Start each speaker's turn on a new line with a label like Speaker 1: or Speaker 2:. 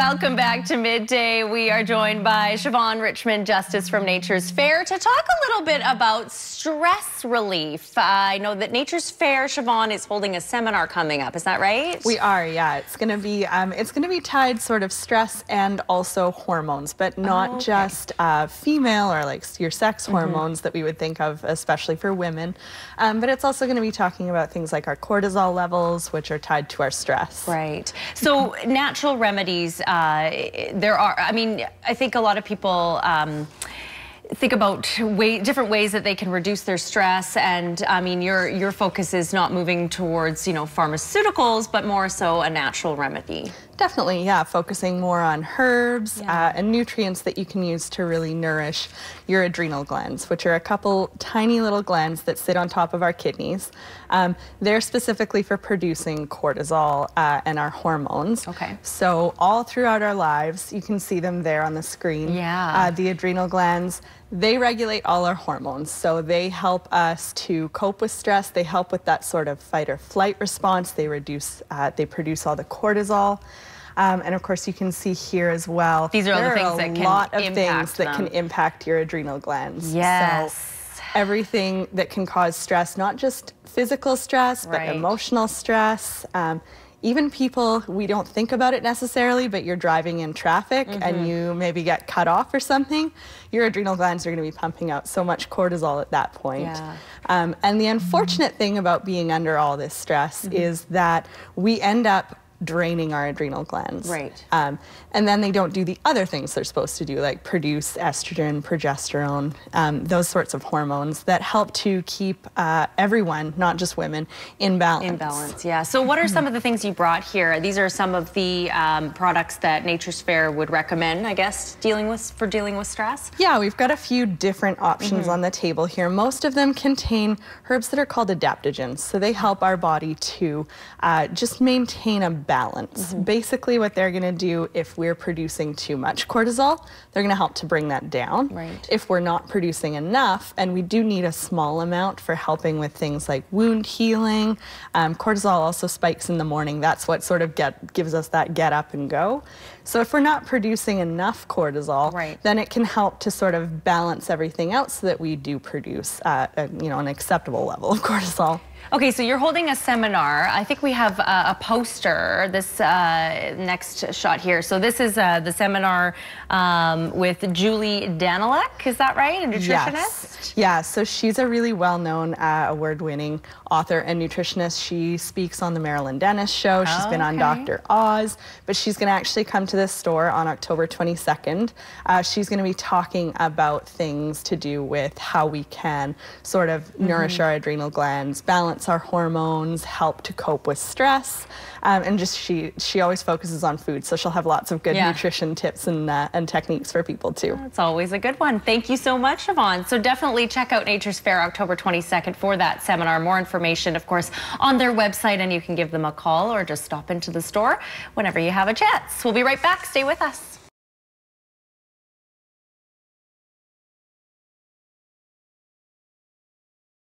Speaker 1: Welcome back to Midday. We are joined by Siobhan Richmond, Justice from Nature's Fair, to talk a little bit about stress relief. I know that Nature's Fair, Siobhan, is holding a seminar coming up. Is that right?
Speaker 2: We are, yeah. It's going to be tied sort of stress and also hormones, but not just female or like your sex hormones that we would think of, especially for women. But it's also going to be talking about things like our cortisol levels, which are tied to our stress.
Speaker 1: Right. So natural remedies, there are, I mean, I think a lot of people think about different ways that they can reduce their stress, and I mean your focus is not moving towards, you know, pharmaceuticals, but more so a natural remedy.
Speaker 2: Definitely, yeah, focusing more on herbs and nutrients that you can use to really nourish your adrenal glands, which are a couple tiny little glands that sit on top of our kidneys. They're specifically for producing cortisol and our hormones.
Speaker 1: Okay.
Speaker 2: So all throughout our lives, you can see them there on the screen.
Speaker 1: Yeah.
Speaker 2: The adrenal glands, they regulate all our hormones. So they help us to cope with stress. They help with that sort of fight or flight response. They produce all the cortisol. And of course, you can see here as well.
Speaker 1: These are all the things that can
Speaker 2: lot of things that can impact your adrenal glands.
Speaker 1: Yes.
Speaker 2: So everything that can cause stress, not just physical stress, but emotional stress. Even people, we don't think about it necessarily, but you're driving in traffic and you maybe get cut off or something, your adrenal glands are going to be pumping out so much cortisol at that point.
Speaker 1: Yeah.
Speaker 2: And the unfortunate thing about being under all this stress is that we end up draining our adrenal glands.
Speaker 1: Right.
Speaker 2: And then they don't do the other things they're supposed to do, like produce estrogen, progesterone, those sorts of hormones that help to keep everyone, not just women, in balance.
Speaker 1: In balance, yeah. So what are some of the things you brought here? These are some of the products that Nature's Fair would recommend, I guess, dealing with stress?
Speaker 2: Yeah, we've got a few different options on the table here. Most of them contain herbs that are called adaptogens. So they help our body to just maintain a balance. Basically what they're going to do, if we're producing too much cortisol, they're going to help to bring that down.
Speaker 1: Right.
Speaker 2: If we're not producing enough, and we do need a small amount for helping with things like wound healing, cortisol also spikes in the morning. That's what sort of gives us that get up and go. So if we're not producing enough cortisol, then it can help to sort of balance everything out so that we do produce an acceptable level of cortisol.
Speaker 1: Okay, so you're holding a seminar. I think we have a poster, this next shot here. So this is the seminar with Julie Danilek, is that right? A nutritionist?
Speaker 2: Yes. Yeah, so she's a really well-known award-winning author and nutritionist. She speaks on the Marilyn Dennis show. She's been on Dr. Oz, but she's going to actually come to this store on October 22nd. She's going to be talking about things to do with how we can sort of nourish our adrenal glands, balance our hormones, help to cope with stress, and just she always focuses on food, so she'll have lots of good nutrition tips and techniques for people too.
Speaker 1: That's always a good one. Thank you so much, Siobhan. So definitely check out Nature's Fair October 22nd for that seminar. More information, of course, on their website, and you can give them a call or just stop into the store whenever you have a chance. We'll be right back. Stay with us.